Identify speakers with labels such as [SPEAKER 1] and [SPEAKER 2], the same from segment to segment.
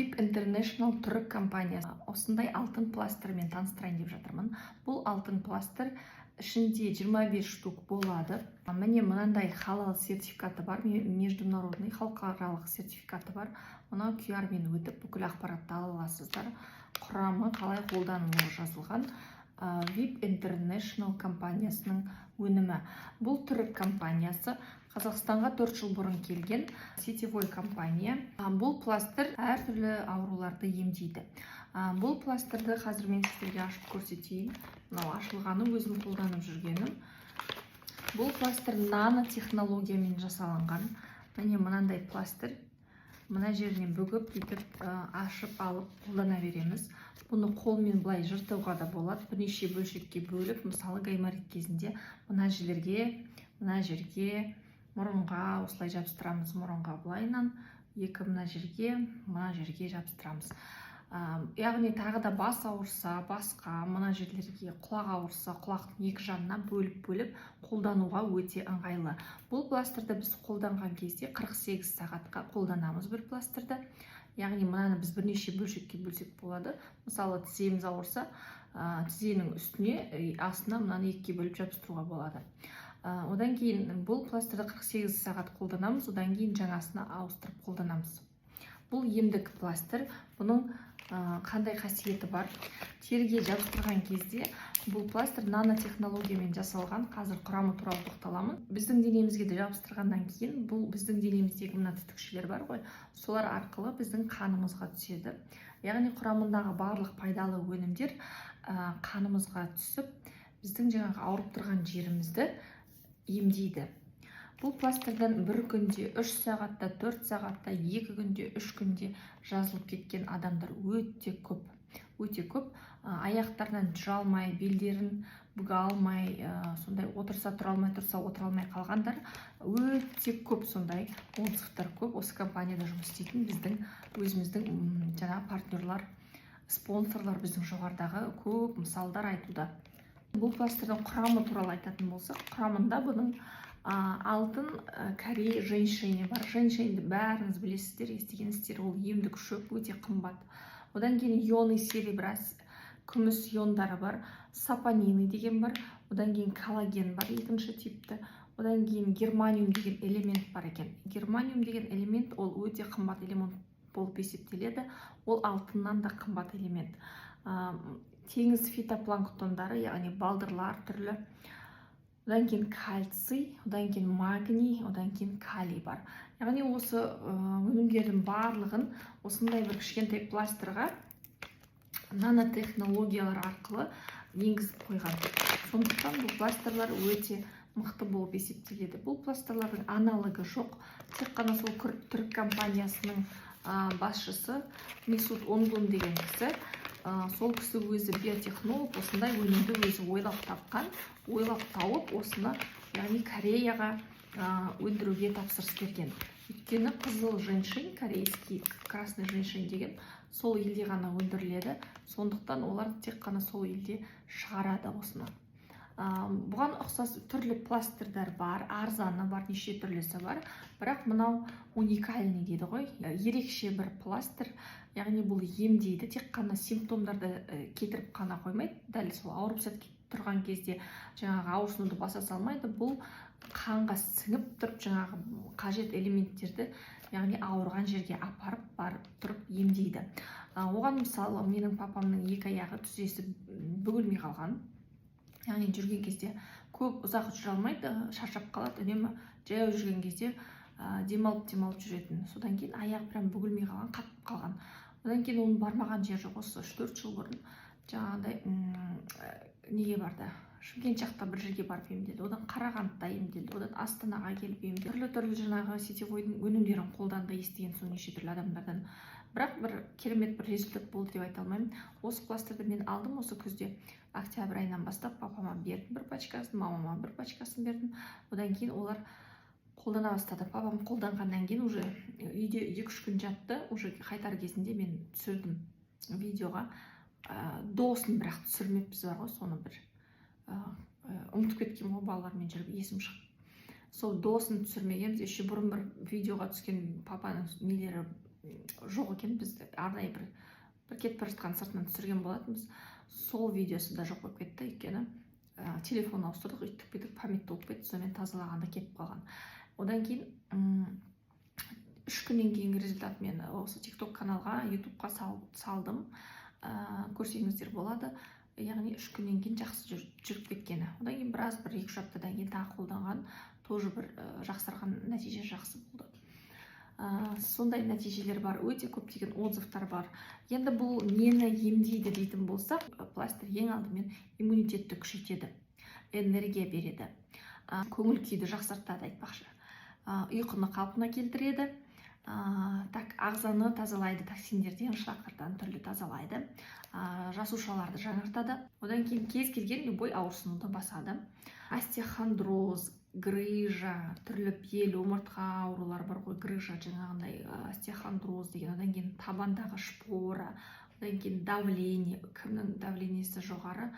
[SPEAKER 1] VIP International түрік компаниясы осындай алтын пластырмен таныстырайын деп жатырмын. Бұл алтын пластыр ішінде 25 штук болады. Міне мынандай халал сертификаты бар, международный халықаралық сертификаты бар. Мына QR-мен өтіп бүкіл ақпаратты ала аласыздар. Құрамы қалай қолданылуы жазылған. VIP International компаниясының өнімі. Бұл түрік компаниясы Қазақстанға 4 жыл бұрын келген сетевой компания. Бұл пластыр әртүрлі ауруларды емдейді. Бұл пластырды қазір мен сіздерге ашып көрсетейін. Мынау ашылғаны, өзім қолданып жүргенім. Бұл пластыр нанотехнологиямен жасалынған. Міне мынандай пластыр. Мына жерінен бүгіп, ашып алып қолдана береміз. Бұны қолмен былай жыртуға да болады. Бірнеше бөлшекке бөліп, мысалы гайморит кезінде мына жерге, мұрынға осылай жабыстырамыз. Мұрынға былайынан, мына жерге жабыстырамыз. Яғни тағы да бас ауырса, басқа, мына жерлерге құлақ ауырса, құлақтың екі жанына бөліп қолдануға өте ыңғайлы. Бұл пластырды біз қолданған кезде 48 сағатқа қолданамыз бір пластырды. Яғни мынаны біз бірнеше бөлшекке бөлсек болады. Мысалы тіземіз ауырса, тізенің үстіне, астына мынаны екіге бөліп жабыстыруға болады. Одан кейін бұл пластырды 48 сағат қолданамыз, одан кейін жаңасына ауыстырып қолданамыз. Бұл емдік пластыр. Бұның қандай қасиеті бар? Теріге жабыстырған кезде бұл пластыр нанотехнологиямен жасалған. Қазір құрамы туралы тоқталамын. Біздің денемізге де жабыстырғаннан кейін бұл біздің денеміздегі мына түтікшелер бар ғой, солар арқылы біздің қанымызға түседі. Яғни құрамындағы барлық пайдалы өнімдер қанымызға түсіп, біздің жаңағы ауырып тұрған жерімізді емдейді. Бұл пластырдан бір күнде, 3 сағатта, 4 сағатта, 2 күнде, 3 күнде жазылып кеткен адамдар өте көп. Өте көп. Аяқтарынан жүре алмай, белдерін бүге алмай, сондай отырса тұра алмай, тұрса отыра алмай қалғандар өте көп, сондай отзывтар көп. Осы компанияда жұмыс істейтін біздің өзіміздің жаңа партнерлар, спонсорлар біздің жоғарыдағы көп мысалдар айтуда. Бұл пластырдың құрамы туралы айтатын болсақ, құрамында бұның алтын корей женьшені бар. Женьшенді бәріңіз білесіздер, естігенсіздер, ол емдік шөп, өте қымбат. Одан кейін ионы серебра, күміс иондары бар, сапонины деген бар, одан кейін коллаген бар, екінші типті. Одан кейін германиум деген элемент бар екен. Германиум деген элемент ол өте қымбат элемент болып есептеледі. Ол алтыннан да қымбат элемент. Теңіз фитопланктондары, яғни балдырлар түрлі. Одан кейін кальций, одан кейін магний, одан кейін калий бар. Яғни осы өнімдердің барлығын осындай бір кішкентай пластырға нанотехнологиялар арқылы енгізіп қойған. Сондықтан бұл пластырлар өте мықты болып есептеледі. Бұл пластырлардың аналогы жоқ. Тек қана сол түрік компаниясының басшысы Месут Онгун деген кісі, сол кісі өзі биотехнолог, осындай өнімді өзі ойлап тапқан, ойлап тауып осыны, яғни Кореяға өндіруге тапсырыс берген. Өйткені қызыл женьшень, корейский красный женьшень деген сол елде ғана өндіріледі. Сондықтан олар тек қана сол елде шығарады осыны. Бұған ұқсас түрлі пластырдар бар, арзаны бар, неше түрлісі бар. Бірақ мынау уникальный дейді ғой, ерекше бір пластыр. Яғни бұл емдейді, тек қана симптомдарды кетіріп қана қоймайды. Дәл сол ауырып тұрған кезде жаңағы ауырсынуды баса салмайды. Бұл қанға сіңіп тұрып, жаңағы қажет элементтерді, яғни ауырған жерге апарып барып тұрып емдейді. Оған мысалы менің папамның екі аяғы тізесі бүгілмей қалған. Яғни жүрген кезде көп ұзақ жүре алмайды, шаршап қалады, үнемі жаяу жүрген кезде демалып жүретін. Содан кейін аяғы прям бүгілмей қалған, қатып қалған. Одан кейін оның бармаған жер жоқ. Осы 4 жыл бұрын жаңағыдай неге барды? Шымкент жақта бір жерге барып емделді, одан Қарағандыда емделді, одан Астанаға келіп емделді. Түрлі жаңағы сетевойдың өнімдерін қолданды, естіген соң неше түрлі адамдардан. Бірақ бір керемет бір результат болды деп айта алмаймын. Осы пластырды мен алдым осы күзде, октябрь айынан бастап папама бердім бір пачкасын, мамама бір пачкасын бердім. Одан кейін олар қолдана бастады. Папам қолданғаннан кейін уже үйде 2-3 күн жатты, уже қайтар кезінде мен түсірдім видеоға. Досын бірақ түсірмеппіз бар ғой, соны бір ұмытып кеткен ғой, балалармен жүріп есім шығып. Сол досын түсірмегенбіз, еще бұрын бір видеоға түскен папаның нелері жоқ екен. Біз арнайы бір кетіп бара жатқан сыртынан түсірген болатынбыз. Сол видеосы да жоқ болып кетті, өйткені телефон ауыстырдық, өйтіп бүйтіп память болып кетті, сонымен тазалағанда кетіп қалған. Одан кейін 3 күннен кейінгі результат мен осы TikTok каналға, YouTube'қа салдым. Көрсеңіздер болады. Яғни 3 күннен кейін жақсы жүріп кеткені. Одан кейін біраз, 1-2 аптадан кейін тағы қолданған, тоже бір жақсарған, нәтиже жақсы болды. Сондай нәтижелер бар, өте көптеген отзывтар бар. Енді бұл нені емдейді дейтін болсақ, пластир ең алдымен иммунитетті күшейтеді, энергия береді, көңіл күйді жақсартады айтпақшы, ұйқыны қалпына келтіреді, ағзаны тазалайды, токсиндерден, шлактардан түрлі тазалайды, жасушаларды жаңартады. Одан кейін кез келген любой ауырсынуды басады. Остеохондроз, грыжа, түрлі бел, омыртқа аурулар бар ғой, грыжа, жаңағындай остеохондроз деген, одан кейін табандағы шпора, одан кейін давление, кімнің давлениесі жоғары,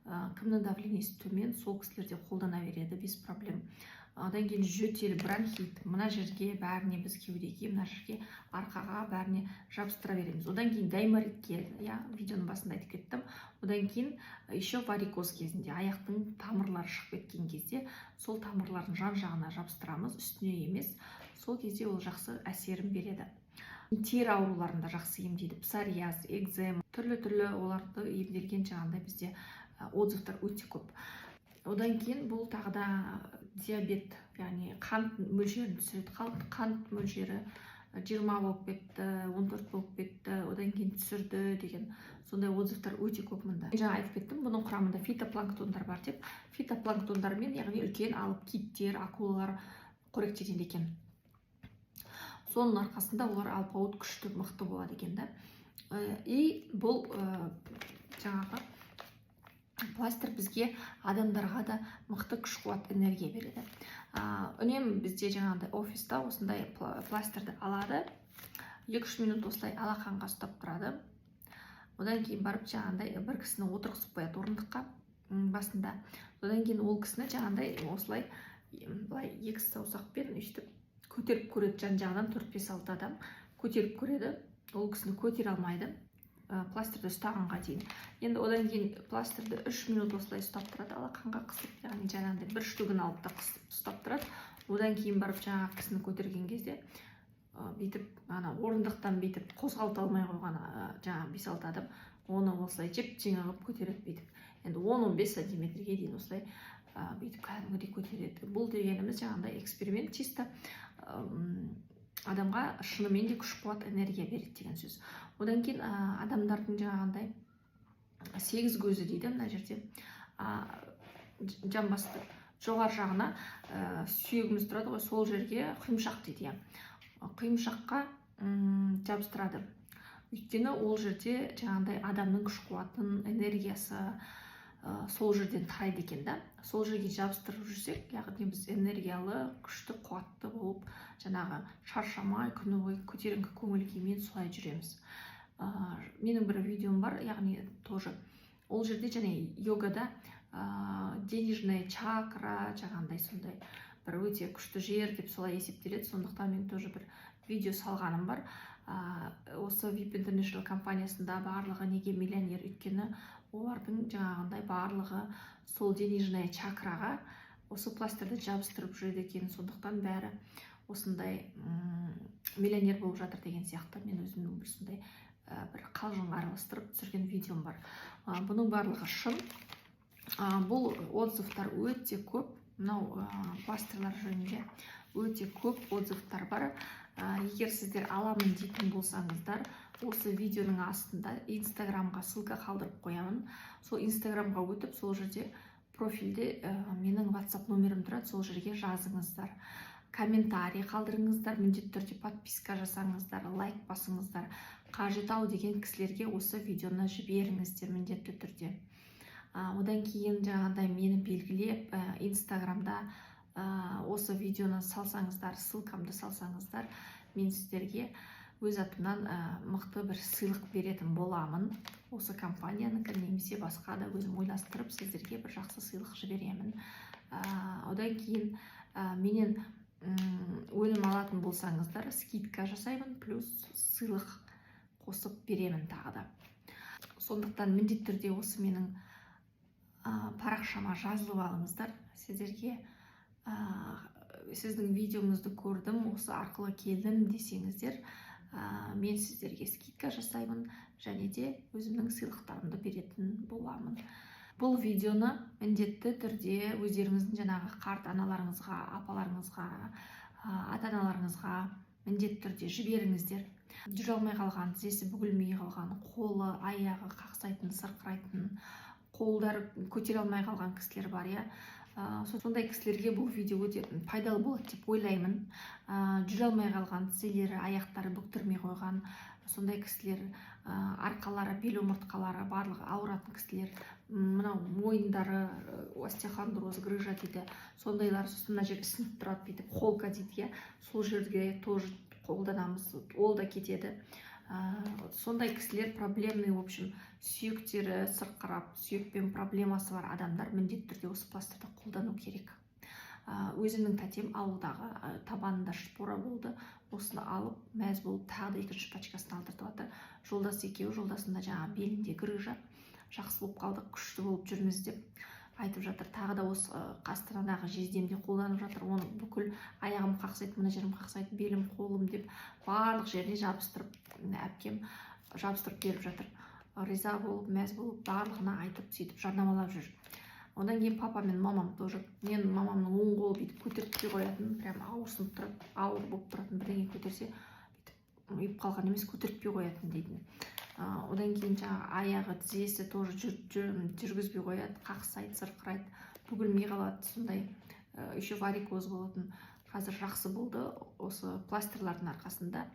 [SPEAKER 1] кімнің давлениесі төмен, сол кісілерде қолдана береді без проблем. Одан кейін жөтел, бронхит, мына жерге бәріне, біз кеудеге, мына жерге, арқаға бәріне жабыстыра береміз. Одан кейін гайморитке, видеоның басында айтып кеттім. Одан кейін еще варикоз кезінде, аяқтың тамырлары шығып кеткен кезде, сол тамырлардың жан-жағына жабыстырамыз, үстіне емес. Сол кезде ол жақсы әсерін береді. Тері ауруларында жақсы емдейді, псориаз, экзема, түрлі оларды емделген жаңағындай бізде отзывтар өте көп. Одан кейін бұл тағы да диабет, яғни қант мөлшерін түсіреді. Қант мөлшері 20 болып кетті, 14 болып кетті, одан кейін түсірді деген сондай отзывтар өте көп мұнда. Жаңа айтып кеттім, бұның құрамында фитопланктондар бар деп. Фитопланктондармен, яғни үлкен алып киттер, акулалар қоректенеді екен. Соның арқасында олар алпауыт күшті, мықты болады екен да. И бұл жаңағы пластир бізге, адамдарға да мықты күш қуат, энергия береді. Үнемі бізде жаңағындай офиста осындай пластирді алады, 2-3 минут осылай алақанға ұстап тұрады. Одан кейін барып жаңағындай бір кісіні отырғызып қояды орындыққа басында. Одан кейін ол кісіні жаңағындай осылай былай 2 саусақпен өйстіп көтеріп көреді, жан-жағынан 4-5-6 адам көтеріп көреді. Ол кісіні көтере алмайды, пластирді ұстағанға дейін. Енді одан кейін пластирді 3 минут осылай ұстап тұрады, алақанға қысып, яғни жаңағындай бір штугін алып та қысып ұстап тұрады. Одан кейін барып жаңағы кісіні көтерген кезде бүйтіп орындықтан бүйтіп қозғалта алмай қойған жаңағы 5-6 адам оны осылай жеп-жеңіл қылып көтереді бүйтіп. Енді 10-15 сантиметрге дейін осылай бүйтіп кәдімгідей көтереді. Бұл дегеніміз жаңағындай эксперимент, чисто адамға шынымен де күш қуат, энергия береді деген сөз. Одан кейін адамдардың жаңағындай 8 көзі дейді мына жерде, жамбасты жоғары жағына сүйегіміз тұрады ғой, сол жерге құйымшақ дейді. Құйымшаққа жабыстырады. Өйткені ол жерде жаңағындай адамның күш қуатын, энергиясы сол жерден тарайды екен да. Сол жерге жабыстырып жүрсек, яғни біз энергиялы, күшті, қуатты болып, жаңағы шаршамай, күні бойы көтеріңкі көңіл күймен солай жүреміз. Менің бір видеом бар, яғни тоже ол жерде және йогада денежная чакра, жаңағындай сондай бір өте күшті жер деп солай есептеледі. Сондықтан мен тоже бір видео салғаным бар. Осы VIP International компаниясында барлығы неге миллионер, өйткені олардың жаңағындай барлығы сол денежная чакраға осы пластирді жабыстырып жүреді екен. Сондықтан бәрі осындай миллионер болып жатыр деген сияқты. Мен өзімнің бір сондай бір қалжыңға араластырып түсірген видеом бар. Бұның барлығы шын. Бұл отзывтар өте көп. Мынау пластирлар жөнінде өте көп отзывтар бар. Егер сіздер аламын дейтін болсаңыздар, осы видеоның астында инстаграмға ссылка қалдырып қоямын. Сол инстаграмға өтіп, сол жерде профильде менің WhatsApp номерім тұрады, сол жерге жазыңыздар. Комментарий қалдырыңыздар, міндетті түрде подписка жасаңыздар, лайк басыңыздар. Қажет ау деген кісілерге осы видеоны жіберіңіздер міндетті түрде. Одан кейін жаңағыдай мені белгілеп, инстаграмда осы видеоны салсаңыздар, ссылкамды салсаңыздар, мен сіздерге өз атымнан мықты бір сыйлық беретін боламын. Осы компанияның немесе басқа да өзім ойластырып, сіздерге бір жақсы сыйлық жіберемін. Одан кейін менен өнім алатын болсаңыздар, скидка жасаймын, плюс сыйлық қосып беремін тағы да. Сондықтан міндетті түрде осы менің парақшама жазылып алыңыздар. Сіздерге сіздің видеоңызды көрдім, осы арқылы келдім десеңіздер, мен сіздерге скидка жасаймын және де өзімнің сыйлықтарымды беретін боламын. Бұл видеоны міндетті түрде өздеріңіздің жаңағы қарт аналарыңызға, апаларыңызға, ата-аналарыңызға міндетті түрде жіберіңіздер. Жүре алмай қалған, тізесі бүгілмей қалған, қолы, аяғы қақсайтын, сырқырайтын, қолдары көтере алмай қалған кісілер бар, иә. Сондай кісілерге бұл видео өте пайдалы болады деп ойлаймын. Жүре алмай қалған, тізелері, аяқтары бүктірмей қойған, сондай кісілер, арқалары, бел омыртқалары барлығы ауыратын кісілер, мынау мойындары остеохондроз, грыжа дейді, сондайлар, сосын мына жер ісініп тұрады дейді, холка дейді, сол жерге тоже қолданамыз, ол да кетеді. Сондай кісілер проблемный, в общем, сүйектері сырқырап, сүйекпен проблемасы бар адамдар міндетті түрде осы пластырды қолдану керек. Өзімнің тәтем ауылдағы табанында шпора болды, осыны алып, мәз болып, тағы да екінші пачкасын алдыртып жатыр. Жолдасы екеуі, жолдасында жаңа белінде грыжа, жақсы болып қалдық, күшті болып жүрміз деп айтып жатыр. Тағы да осы Астанадағы жездемде қолданып жатыр. Оны бүкіл аяғым қақсайды, мына жерім қақсайды, белім, қолым деп барлық жеріне жабыстырып, әпкем жабыстырып беріп жатыр. Риза болып, мәз болып, барлығына айтып, сөйтіп жарнамалап жүр. Одан кейін папа мен мамам тоже. Мен мамамның оң қолы бүйтіп көтертпей қоятын, прям ауырсынып тұрады, ауыр болып тұратын, бірдеңе көтерсе, бүйтіп ұйып қалған емес, көтертпей қоятын дейтін. Одан кейін жаңа аяғы, тізесі тоже жүргізбей қояды, қақсайды, сырқырайды, бүгілмей қалады, сондай еще варикоз болатын. Қазір жақсы болды осы пластырлардың арқасында.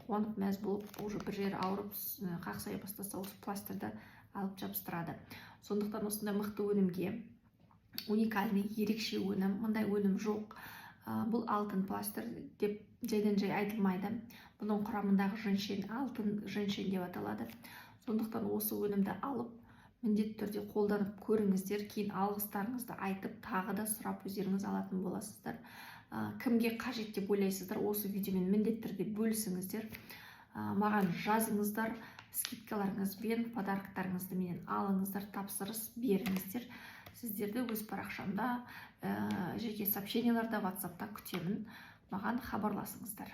[SPEAKER 1] Қуанып мәз болып, уже бір жері ауырып, қақсай бастаса, осы пластырды алып жабыстырады. Сондықтан осындай мықты өнімге, уникальный, ерекше өнім, мындай өнім жоқ. Бұл алтын пластыр деп жайдан жай айтылмайды. Бұның құрамындағы женьшень, алтын женьшень деп аталады. Сондықтан осы өнімді алып, міндетті түрде қолданып көріңіздер, кейін алғыстарыңызды айтып, тағы да сұрап өздеріңіз алатын боласыздар. Кімге қажет деп ойлайсыздар, осы видеомен міндетті түрде бөлісіңіздер. Маған жазыңыздар, скидкаларыңызбен подарктарыңызды менен алыңыздар, тапсырыс беріңіздер. Сіздерді өз парақшамда, жеке сообщенияларда, WhatsApp'та күтемін. Маған хабарласыңыздар.